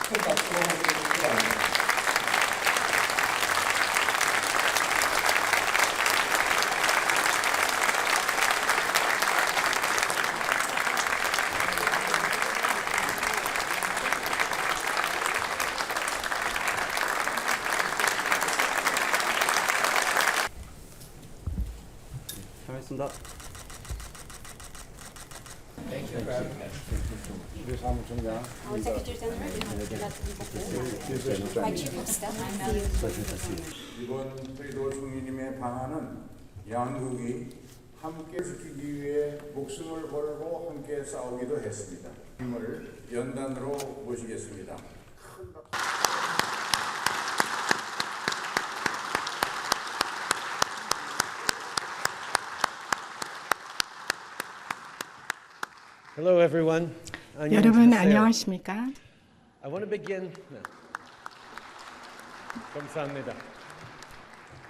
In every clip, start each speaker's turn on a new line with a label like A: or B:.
A: 큰 박수로 함께 해주시기 바랍니다.
B: 잘했습니다.
C: 우리 사무총장
D: Our Secretary General, my Chief of Staff,
C: 이번 프리도 총리님의 방안은 양국이 함께 지키기 위해 목숨을 걸고 함께 싸우기도 했습니다. 인물을 연단으로 모시겠습니다.
B: Hello everyone.
E: 여러분 안녕하십니까?
B: I want to begin. 감사합니다.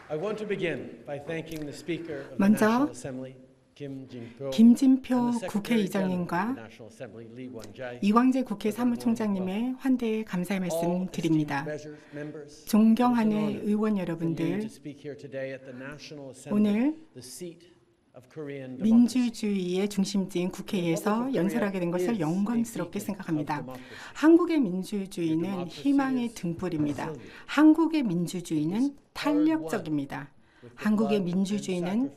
B: I want to begin by thanking the Speaker of the
E: 먼저
B: National Assembly, 김진표
E: 김진표 국회의장님과
B: 이광재
E: 이광재 국회 사무총장님의 환대의 감사의 말씀 드립니다. 존경하는 의원 여러분들, 오늘 민주주의의 중심지인 국회에서 연설하게 된 것을 영광스럽게 생각합니다. 한국의 민주주의는 희망의 등불입니다. 한국의 민주주의는 탄력적입니다. 한국의 민주주의는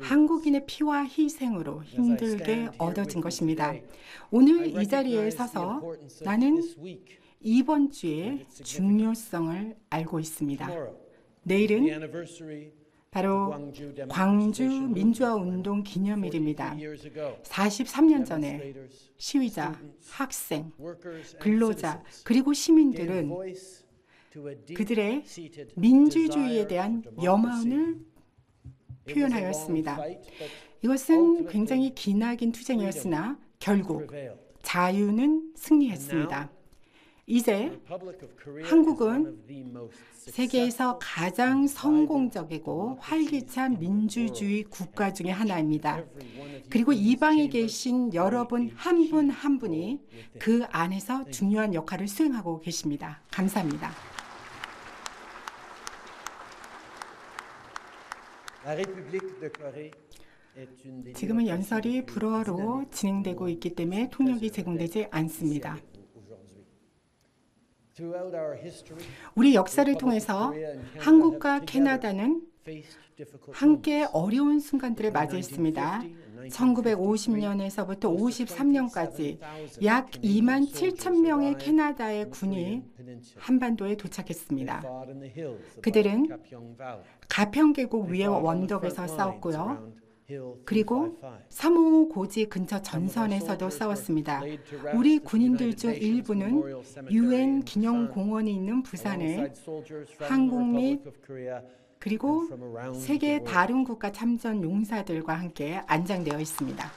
E: 한국인의 피와 희생으로 힘들게 얻어진 것입니다. 오늘 이 자리에 서서 나는 이번 주의 중요성을 알고 있습니다. 내일은 바로 광주 민주화운동 기념일입니다. 43년 전에 시위자, 학생, 근로자, 그리고 시민들은 그들의 민주주의에 대한 염원을 표현하였습니다. 이것은 굉장히 기나긴 투쟁이었으나 결국 자유는 승리했습니다. 이제 한국은 세계에서 가장 성공적이고 활기찬 민주주의 국가 중에 하나입니다. 그리고 이 방에 계신 여러분 한 분 한 분이 그 안에서 중요한 역할을 수행하고 계십니다. 감사합니다. 지금은 연설이 불어로 진행되고 있기 때문에 통역이 제공되지 않습니다. 우리 역사를 통해서 한국과 캐나다는 함께 어려운 순간들을 맞이했습니다. 1950년에서부터 53년까지 약 2만 7천 명의 캐나다의 군이 한반도에 도착했습니다. 그들은 가평계곡 위의 원덕에서 싸웠고요. 그리고 3.5 고지 근처 전선에서도 싸웠습니다. 우리 군인들 중 일부는 UN 기념공원이 있는 부산에 한국 및 그리고 세계 다른 국가 참전 용사들과 함께 안장되어 있습니다.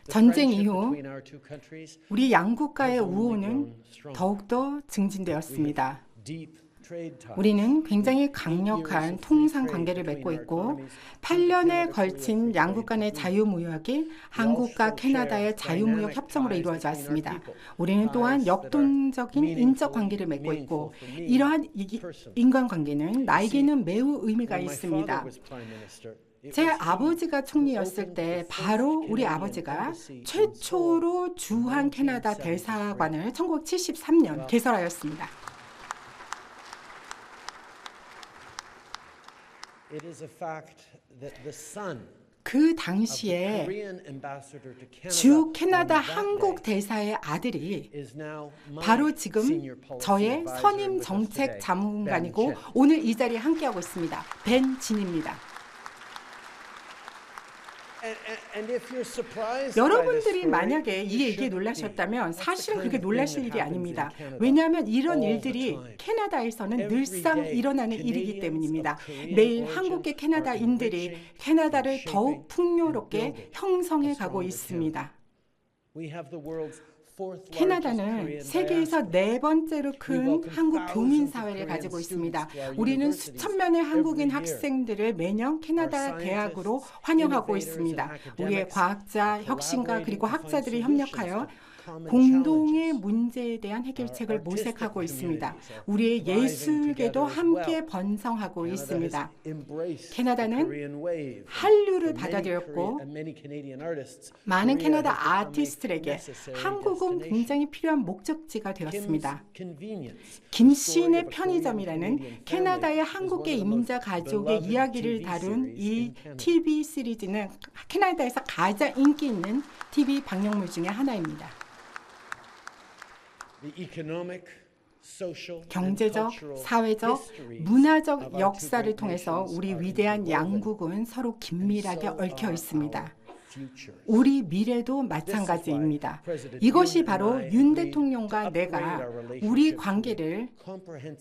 E: 전쟁 이후 우리 양국과의 우호는 더욱더 증진되었습니다. 우리는 굉장히 강력한 통상 관계를 맺고 있고 8년에 걸친 양국 간의 자유무역이 한국과 캐나다의 자유무역 협정으로 이루어져 왔습니다. 우리는 또한 역동적인 인적 관계를 맺고 있고 이러한 인간관계는 나에게는 매우 의미가 있습니다. 제 아버지가 총리였을 때 바로 우리 아버지가 최초로 주한 캐나다 대사관을 1973년 개설하였습니다. 그 당시에 주 캐나다 한국 대사의 아들이 바로 지금 저의 선임 정책 자문관이고 오늘 이 자리에 함께하고 있습니다. 벤 진입니다. 여러분들이 만약에 이 얘기에 놀라셨다면 사실은 그렇게 놀라실 일이 아닙니다. 왜냐하면 이런 일들이 캐나다에서는 늘상 일어나는 일이기 때문입니다. 매일 한국계 캐나다인들이 캐나다를 더욱 풍요롭게 형성해 가고 있습니다. 캐나다는 세계에서 네 번째로 큰 한국 교민 사회를 가지고 있습니다. 우리는 수천 명의 한국인 학생들을 매년 캐나다 대학으로 환영하고 있습니다. 우리의 과학자, 혁신가 그리고 학자들이 협력하여 공동의 문제에 대한 해결책을 모색하고 있습니다. 우리의 예술계도 함께 번성하고 있습니다. 캐나다는 한류를 받아들였고 많은 캐나다 아티스트들에게 한국은 굉장히 필요한 목적지가 되었습니다. 김씨의 편의점이라는 캐나다의 한국계 이민자 가족의 이야기를 다룬 이 TV 시리즈는 캐나다에서 가장 인기 있는 TV 방영물 중에 하나입니다. 경제적, 사회적, 문화적 역사를 통해서 우리 위대한 양국은 서로 긴밀하게 얽혀 있습니다. 우리 미래도 마찬가지입니다. 이것이 바로 윤 대통령과 내가 우리 관계를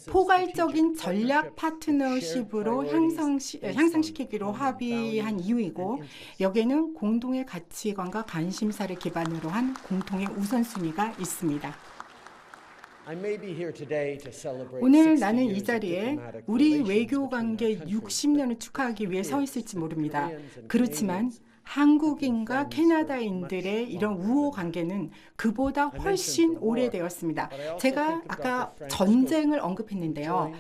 E: 포괄적인 전략 파트너십으로 향상시키기로 합의한 이유이고 여기에는 공동의 가치관과 관심사를 기반으로 한 공통의 우선순위가 있습니다. 오늘 나는 이 자리에 우리 외교관계 60년을 축하하기 위해 서 있을지 모릅니다. 그렇지만 한국인과 캐나다인들의 이런 우호 관계는 그보다 훨씬 오래되었습니다. 제가 아까 전쟁을 언급했는데요.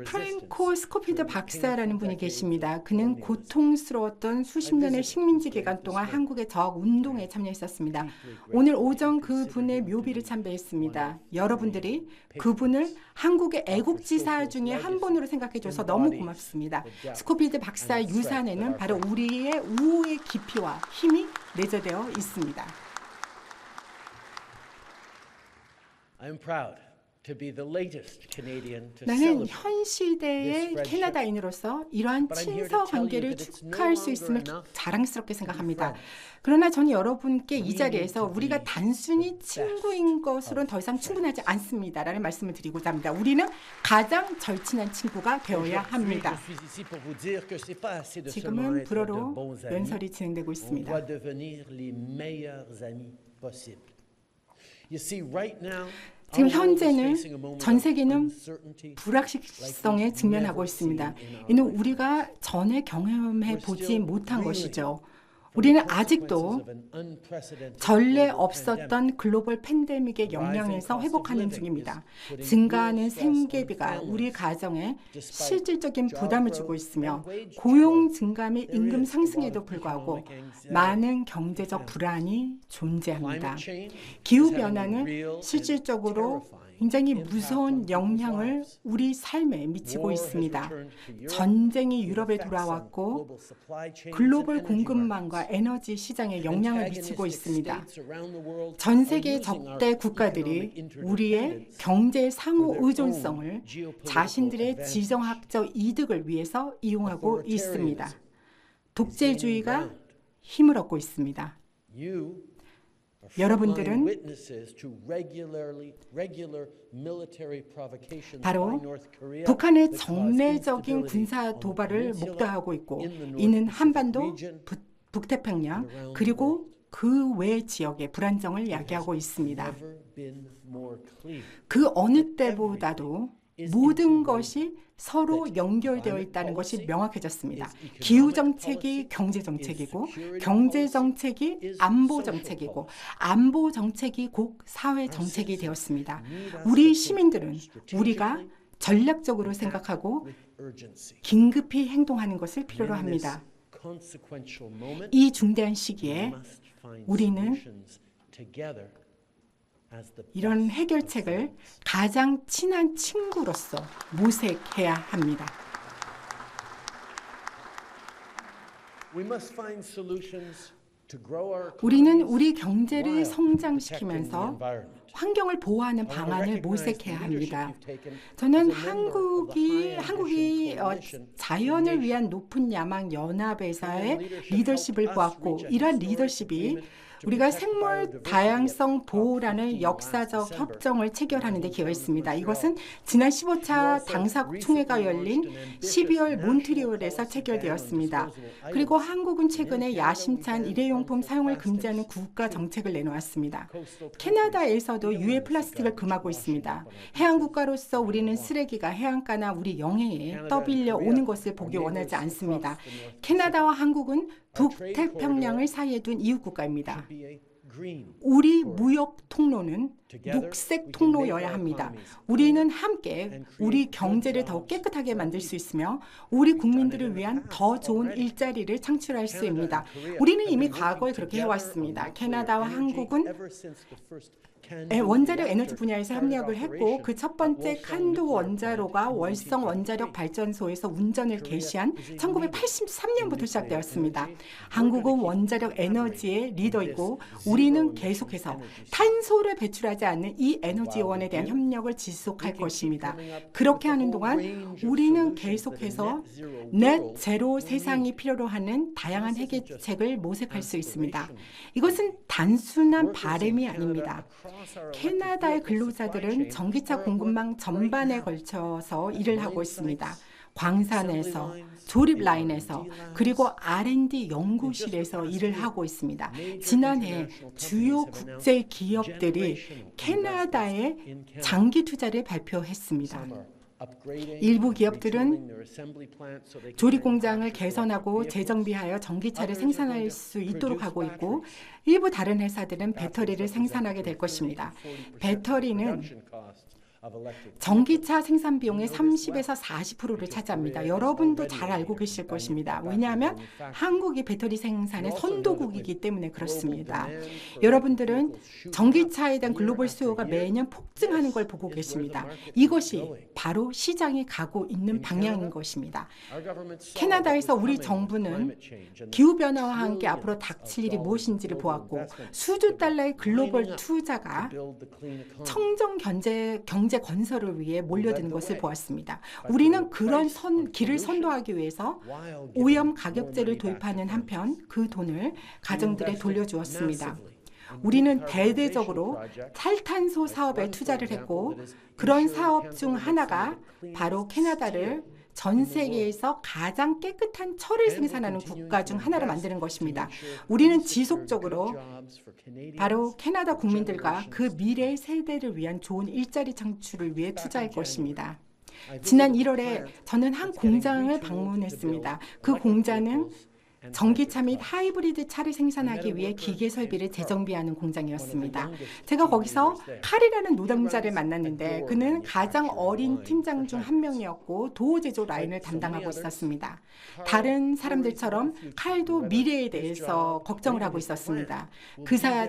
E: 프랭코 스코필드 박사라는 분이 계십니다. 그는 고통스러웠던 수십 년의 식민지 기간 동안 한국의 저항 운동에 참여했었습니다. 오늘 오전 그분의 묘비를 참배했습니다. 여러분들이 그분을 한국의 애국지사 중에 한 분으로 생각해줘서 너무 고맙습니다. 스코필드 박사의 유산에는 바로 우리의 우호의 깊이와 힘이 내재되어 있습니다. 나는 현 시대의 캐나다인으로서 이러한 친서 관계를 축하할 수 있음을 자랑스럽게 생각합니다. 그러나 저는 여러분께 이 자리에서 우리가 단순히 친구인 것으로는 더 이상 충분하지 않습니다라는 말씀을 드리고자 합니다. 우리는 가장 절친한 친구가 되어야 합니다. 지금은 불어로 연설이 진행되고 있습니다. 지금 현재는 전 세계는 불확실성에 직면하고 있습니다. 이는 우리가 전에 경험해 보지 못한 것이죠. 우리는 아직도 전례 없었던 글로벌 팬데믹의 영향에서 회복하는 중입니다. 증가하는 생계비가 우리 가정에 실질적인 부담을 주고 있으며 고용 증가 및 임금 상승에도 불구하고 많은 경제적 불안이 존재합니다. 기후변화는 실질적으로 굉장히 무서운 영향을 우리 삶에 미치고 있습니다. 전쟁이 유럽에 돌아왔고 글로벌 공급망과 에너지 시장에 영향을 미치고 있습니다. 전 세계 적대 국가들이 우리의 경제 상호 의존성을 자신들의 지정학적 이득을 위해서 이용하고 있습니다. 독재주의가 힘을 얻고 있습니다. 여러분들은 바로 북한의 정례적인 군사 도발을 목도하고 있고 이는 한반도, 북태평양 그리고 그 외 지역의 불안정을 야기하고 있습니다. 그 어느 때보다도 모든 것이 서로 연결되어 있다는 것이 명확해졌습니다. 기후정책이 경제정책이고 경제정책이 안보정책이고 안보정책이 곧 사회정책이 되었습니다. 우리 시민들은 우리가 전략적으로 생각하고 긴급히 행동하는 것을 필요로 합니다. 이 중대한 시기에 우리는 이런 해결책을 가장 친한 친구로서 모색해야 합니다. 우리는 우리 경제를 성장시키면서 환경을 보호하는 방안을 모색해야 합니다. 저는 한국이 자연을 위한 높은 야망 연합회사의 리더십을 보았고 이러한 리더십이 우리가 생물 다양성 보호라는 역사적 협정을 체결하는 데 기여했습니다. 이것은 지난 15차 당사국 총회가 열린 12월 몬트리올에서 체결되었습니다. 그리고 한국은 최근에 야심찬 일회용품 사용을 금지하는 국가 정책을 내놓았습니다. 캐나다에서도 유해 플라스틱을 금하고 있습니다. 해안국가로서 우리는 쓰레기가 해안가나 우리 영해에 떠밀려 오는 것을 보기 원하지 않습니다. 캐나다와 한국은 북태평양을 사이에 둔 이웃국가입니다. 우리 무역 통로는 녹색 통로여야 합니다. 우리는 함께 우리 경제를 더 깨끗하게 만들 수 있으며 우리 국민들을 위한 더 좋은 일자리를 창출할 수 있습니다. 우리는 이미 과거에 그렇게 해왔습니다. 캐나다와 한국은 원자력 에너지 분야에서 협력을 했고 그 첫 번째 칸도 원자로가 월성 원자력 발전소에서 운전을 개시한 1983년부터 시작되었습니다. 한국은 원자력 에너지의 리더이고 우리는 계속해서 탄소를 배출하지 않는 이 에너지원에 대한 협력을 지속할 것입니다. 그렇게 하는 동안 우리는 계속해서 넷 제로 세상이 필요로 하는 다양한 해결책을 모색할 수 있습니다. 이것은 단순한 바람이 아닙니다. 캐나다의 근로자들은 전기차 공급망 전반에 걸쳐서 일을 하고 있습니다. 광산에서, 조립 라인에서, 그리고 R&D 연구실에서 일을 하고 있습니다. 지난해 주요 국제 기업들이 캐나다에 장기 투자를 발표했습니다. 일부 기업들은 조립 공장을 개선하고 재정비하여 전기차를 생산할 수 있도록 하고 있고 일부 다른 회사들은 배터리를 생산하게 될 것입니다. 배터리는 전기차 생산 비용의 30에서 40%를 차지합니다. 여러분도 잘 알고 계실 것입니다. 왜냐하면 한국이 배터리 생산의 선도국이기 때문에 그렇습니다. 여러분들은 전기차에 대한 글로벌 수요가 매년 폭증하는 걸 보고 계십니다. 이것이 바로 시장이 가고 있는 방향인 것입니다. 캐나다에서 우리 정부는 기후변화와 함께 앞으로 닥칠 일이 무엇인지를 보았고 수조 달러의 글로벌 투자가 청정 경제 건설을 위해 몰려드는 것을 보았습니다. 우리는 그런 길을 선도하기 위해서 오염 가격제를 도입하는 한편 그 돈을 가정들에 돌려주었습니다. 우리는 대대적으로 탈탄소 사업에 투자를 했고 그런 사업 중 하나가 바로 캐나다를 전 세계에서 가장 깨끗한 철을 생산하는 국가 중 하나로 만드는 것입니다. 우리는 지속적으로 바로 캐나다 국민들과 그 미래 세대를 위한 좋은 일자리 창출을 위해 투자할 것입니다. 지난 1월에 저는 한 공장을 방문했습니다. 그 공장은 전기차 및 하이브리드 차를 생산하기 위해 기계 설비를 재정비하는 공장이었습니다. 제가 거기서 칼이라는 노동자를 만났는데 그는 가장 어린 팀장 중 한 명이었고 도어 제조 라인을 담당하고 있었습니다. 다른 사람들처럼 칼도 미래에 대해서 걱정을 하고 있었습니다.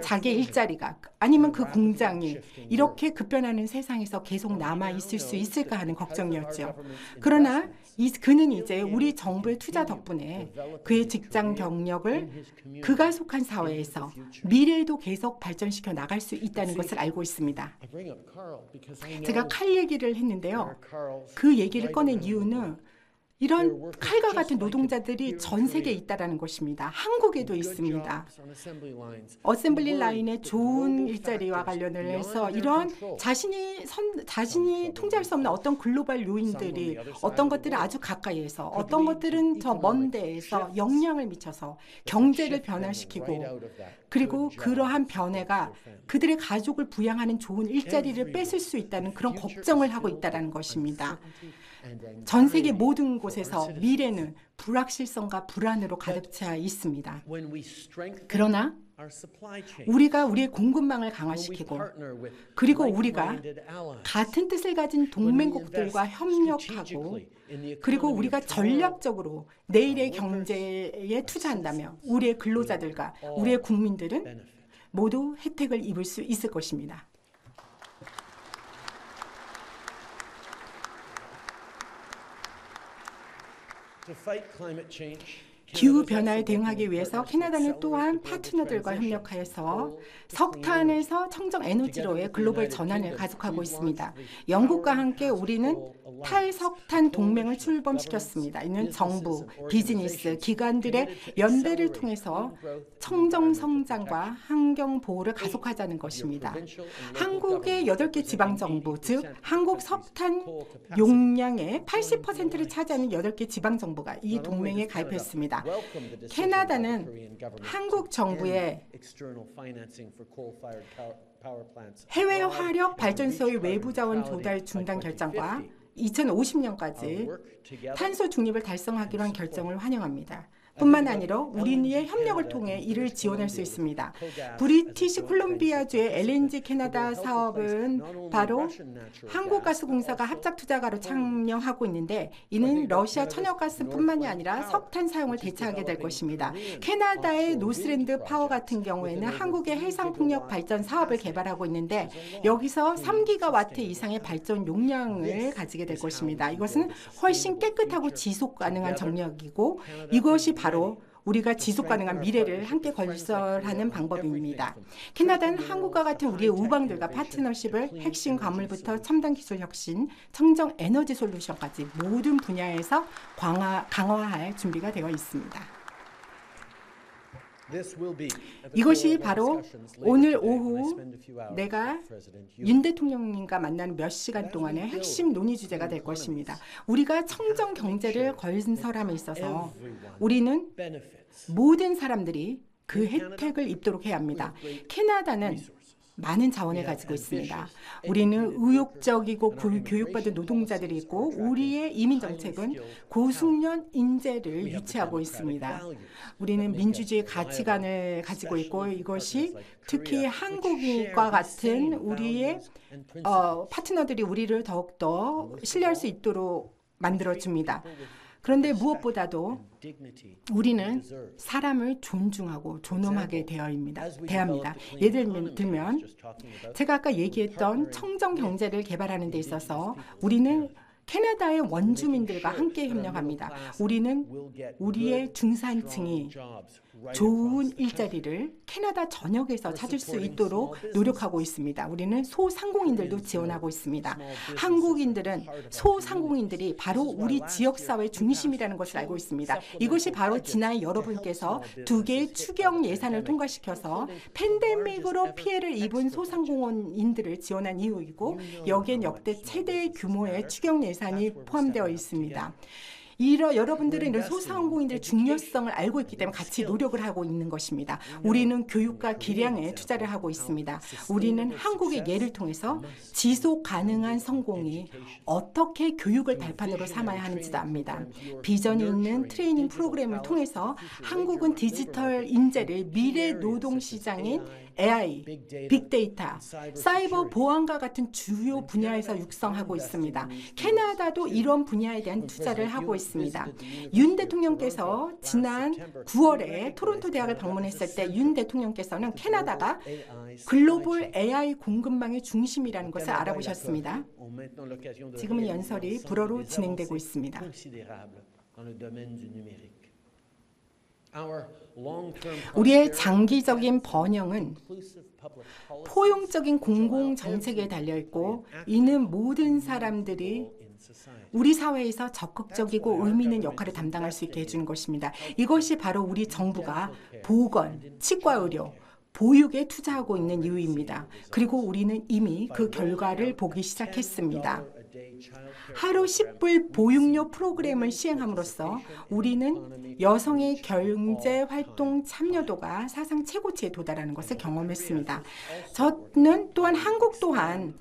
E: 자기의 일자리가 아니면 그 공장이 이렇게 급변하는 세상에서 계속 남아 있을 수 있을까 하는 걱정이었죠. 그러나 그는 이제 우리 정부의 투자 덕분에 그의 직장 경력을 그가 속한 사회에서 미래에도 계속 발전시켜 나갈 수 있다는 것을 알고 있습니다. 제가 칼 얘기를 했는데요. 그 얘기를 꺼낸 이유는 이런 칼과 같은 노동자들이 전 세계에 있다는 것입니다. 한국에도 있습니다. 어셈블리 라인의 좋은 일자리와 관련을 해서 이런 자신이 통제할 수 없는 어떤 글로벌 요인들이 어떤 것들은 아주 가까이에서 어떤 것들은 저 먼 데에서 영향을 미쳐서 경제를 변화시키고 그리고 그러한 변화가 그들의 가족을 부양하는 좋은 일자리를 뺏을 수 있다는 그런 걱정을 하고 있다는 것입니다. 전 세계 모든 곳에서 미래는 불확실성과 불안으로 가득 차 있습니다. 그러나 우리가 우리의 공급망을 강화시키고 그리고 우리가 같은 뜻을 가진 동맹국들과 협력하고 그리고 우리가 전략적으로 내일의 경제에 투자한다면 우리의 근로자들과 우리의 국민들은 모두 혜택을 입을 수 있을 것입니다. 기후변화에 대응하기 위해서 캐나다는 또한 파트너들과 협력하여서 석탄에서 청정 에너지로의 글로벌 전환을 가속하고 있습니다. 영국과 함께 우리는 탈석탄 동맹을 출범시켰습니다. 이는 정부, 비즈니스, 기관들의 연대를 통해서 청정 성장과 환경 보호를 가속화하자는 것입니다. 한국의 8개 지방 정부, 즉 한국 석탄 용량의 80%를 차지하는 8개 지방 정부가 이 동맹에 가입했습니다. 캐나다는 한국 정부의 해외 화력 발전소의 외부 자원 조달 중단 결정과 2050년까지 탄소 중립을 달성하기로 한 결정을 환영합니다. 뿐만 아니라 우리의 협력을 통해 이를 지원할 수 있습니다. 브리티시 콜롬비아주의 LNG 캐나다 사업은 바로 한국가스공사가 합작 투자가로 참여하고 있는데 이는 러시아 천연가스뿐만이 아니라 석탄 사용을 대체하게 될 것입니다. 캐나다의 노스랜드 파워 같은 경우에는 한국의 해상풍력 발전 사업을 개발하고 있는데 여기서 3기가와트 이상의 발전 용량을 가지게 될 것입니다. 이것은 훨씬 깨끗하고 지속 가능한 전력이고 이것이 바로 우리가 지속 가능한 미래를 함께 건설하는 방법입니다. 캐나다는 한국과 같은 우리의 우방들과 파트너십을 핵심 광물부터 첨단 기술 혁신, 청정 에너지 솔루션까지 모든 분야에서 강화할 준비가 되어 있습니다. 이것이 바로 오늘 오후 내가 윤 대통령님과 만나는 몇 시간 동안의 핵심 논의 주제가 될 것입니다. 우리가 청정 경제를 건설함에 있어서 우리는 모든 사람들이 그 혜택을 입도록 해야 합니다. 캐나다는 많은 자원을 가지고 있습니다. 우리는 의욕적이고 교육받은 노동자들이 있고 우리의 이민 정책은 고숙련 인재를 유치하고 있습니다. 우리는 민주주의 가치관을 가지고 있고 이것이 특히 한국과 같은 우리의 파트너들이 우리를 더욱더 신뢰할 수 있도록 만들어줍니다. 그런데 무엇보다도 우리는 사람을 존중하고 존엄하게 대합니다. 예를 들면 제가 아까 얘기했던 청정 경제를 개발하는 데 있어서 우리는 캐나다의 원주민들과 함께 협력합니다. 우리는 우리의 중산층이 좋은 일자리를 캐나다 전역에서 찾을 수 있도록 노력하고 있습니다. 우리는 소상공인들도 지원하고 있습니다. 한국인들은 소상공인들이 바로 우리 지역사회 중심이라는 것을 알고 있습니다. 이것이 바로 지난해 여러분께서 2개의 추경 예산을 통과시켜서 팬데믹으로 피해를 입은 소상공인들을 지원한 이유이고 여기엔 역대 최대 규모의 추경 예산이 포함되어 있습니다. 여러분들은 이런 소상공인들의 중요성을 알고 있기 때문에 같이 노력을 하고 있는 것입니다. 우리는 교육과 기량에 투자를 하고 있습니다. 우리는 한국의 예를 통해서 지속 가능한 성공이 어떻게 교육을 발판으로 삼아야 하는지도 압니다. 비전이 있는 트레이닝 프로그램을 통해서 한국은 디지털 인재를 미래 노동시장인 AI, 빅데이터, 사이버 보안과 같은 주요 분야에서 육성하고 있습니다. 캐나다도 이런 분야에 대한 투자를 하고 있습니다. 윤 대통령께서 지난 9월에 토론토 대학을 방문했을 때 윤 대통령께서는 캐나다가 글로벌 AI 공급망의 중심이라는 것을 알아보셨습니다. 지금은 연설이 불어로 진행되고 있습니다. 우리의 장기적인 번영은 포용적인 공공정책에 달려있고 이는 모든 사람들이 우리 사회에서 적극적이고 의미 있는 역할을 담당할 수 있게 해주는 것입니다. 이것이 바로 우리 정부가 보건, 치과의료, 보육에 투자하고 있는 이유입니다. 그리고 우리는 이미 그 결과를 보기 시작했습니다. 하루 10불 보육료 프로그램을 시행함으로써 우리는 여성의 경제활동 참여도가 사상 최고치에 도달하는 것을 경험했습니다. 저는 또한 한국 또한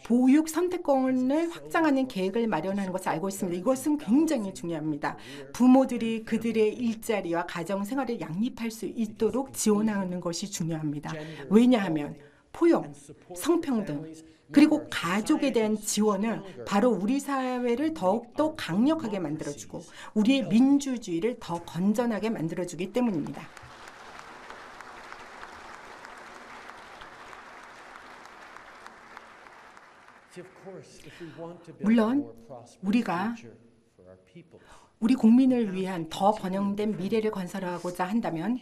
E: 보육 선택권을 확장하는 계획을 마련하는 것을 알고 있습니다. 이것은 굉장히 중요합니다. 부모들이 그들의 일자리와 가정생활을 양립할 수 있도록 지원하는 것이 중요합니다. 왜냐하면 포용, 성평등, 그리고 가족에 대한 지원은 바로 우리 사회를 더욱더 강력하게 만들어주고 우리의 민주주의를 더 건전하게 만들어주기 때문입니다. 물론 우리가 우리 국민을 위한 더 번영된 미래를 건설하고자 한다면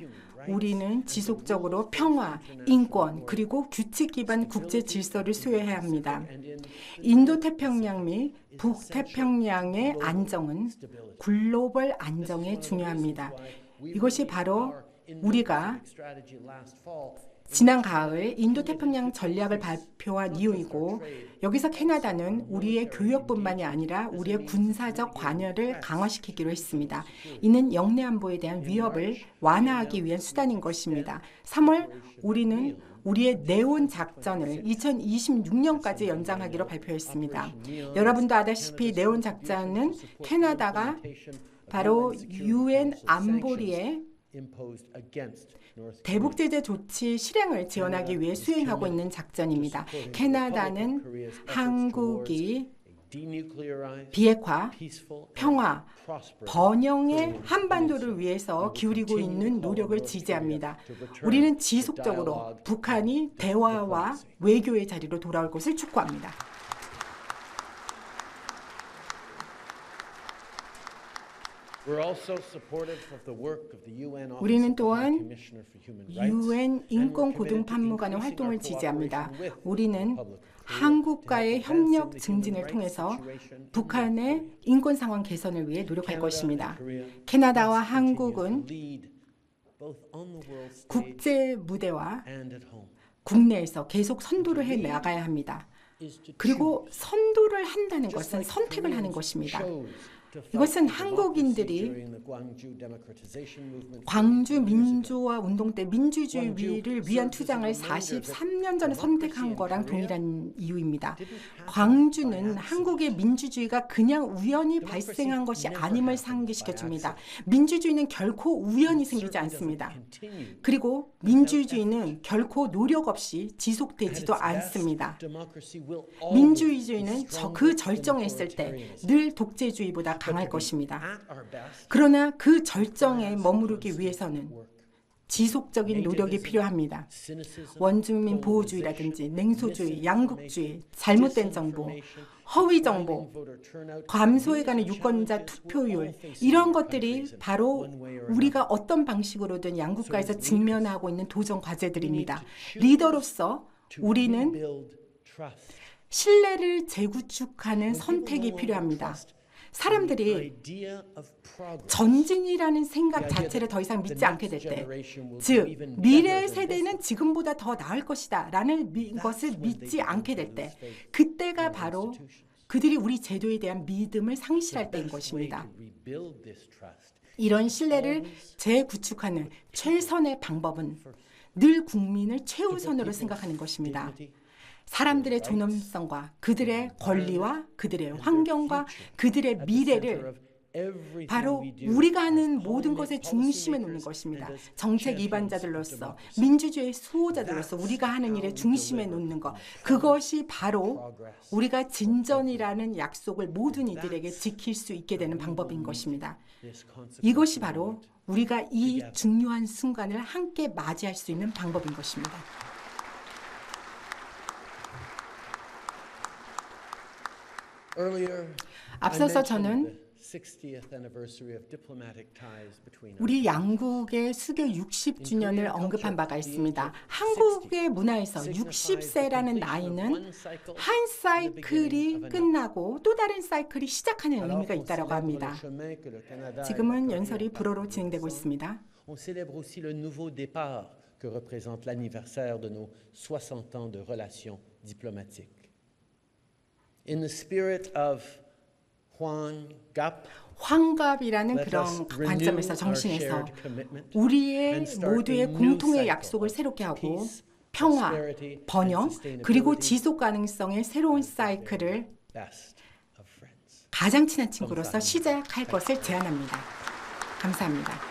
E: 우리는 지속적으로 평화, 인권, 그리고 규칙 기반 국제 질서를 수호해야 합니다. 인도태평양 및 북태평양의 안정은 글로벌 안정에 중요합니다. 이것이 바로 우리가 지난 가을 인도 태평양 전략을 발표한 이유이고 여기서 캐나다는 우리의 교역뿐만이 아니라 우리의 군사적 관여를 강화시키기로 했습니다. 이는 영내 안보에 대한 위협을 완화하기 위한 수단인 것입니다. 3월 우리는 우리의 네온 작전을 2026년까지 연장하기로 발표했습니다. 여러분도 아다시피 네온 작전은 캐나다가 바로 UN 안보리의 대북 제재 조치 실행을 지원하기 위해 수행하고 있는 작전입니다. 캐나다는 한국이 비핵화, 평화, 번영의 한반도를 위해서 기울이고 있는 노력을 지지합니다. 우리는 지속적으로 북한이 대화와 외교의 자리로 돌아올 것을 촉구합니다. 우리는 또한 UN 인권고등판무관의 활동을 지지합니다. 우리는 한국과의 협력 증진을 통해서 북한의 인권 상황 개선을 위해 노력할 것입니다. 캐나다와 한국은 국제 무대와 국내에서 계속 선도를 해 나가야 합니다. 그리고 선도를 한다는 것은 선택을 하는 것입니다. 이것은 한국인들이 광주 민주화 운동 때 민주주의를 위한 투쟁을 43년 전에 선택한 거랑 동일한 이유입니다. 광주는 한국의 민주주의가 그냥 우연히 발생한 것이 아님을 상기시켜줍니다. 민주주의는 결코 우연히 생기지 않습니다. 그리고 민주주의는 결코 노력 없이 지속되지도 않습니다. 민주주의는 그 절정에 있을 때 늘 독재주의보다 강할 것입니다. 그러나 그 절정에 머무르기 위해서는 지속적인 노력이 필요합니다. 원주민 보호주의라든지 냉소주의, 양국주의, 잘못된 정보, 허위 정보, 감소해가는 유권자 투표율 이런 것들이 바로 우리가 어떤 방식으로든 양국가에서 직면하고 있는 도전 과제들입니다. 리더로서 우리는 신뢰를 재구축하는 선택이 필요합니다. 사람들이 전진이라는 생각 자체를 더 이상 믿지 않게 될 때, 즉 미래 세대는 지금보다 더 나을 것이다 라는 것을 믿지 않게 될 때, 그때가 바로 그들이 우리 제도에 대한 믿음을 상실할 때인 것입니다. 이런 신뢰를 재구축하는 최선의 방법은 늘 국민을 최우선으로 생각하는 것입니다. 사람들의 존엄성과 그들의 권리와 그들의 환경과 그들의 미래를 바로 우리가 하는 모든 것의 중심에 놓는 것입니다. 정책 이반자들로서 민주주의 수호자들로서 우리가 하는 일의 중심에 놓는 것, 그것이 바로 우리가 진전이라는 약속을 모든 이들에게 지킬 수 있게 되는 방법인 것입니다. 이것이 바로 우리가 이 중요한 순간을 함께 맞이할 수 있는 방법인 것입니다. 앞서서 저는 우리 양국의 수교 60주년을 언급한 바가 있습니다. 한국의 문화에서 60세라는 나이는 한 사이클이 끝나고 또 다른 사이클이 시작하는 의미가 있다고 합니다. 지금은 연설이 불어로 진행되고 있습니다.
B: On célèbre aussi le nouveau départ que représente l'anniversaire de nos 60 ans de relations diplomatiques. In the spirit of
E: 환갑이라는 그런 관점에서 정신에서 우리의 모두의 공통의 약속을 새롭게 하고 평화, 번영, 그리고 지속 가능성의 새로운 사이클을 가장 친한 친구로서 시작할 것을 제안합니다. 감사합니다.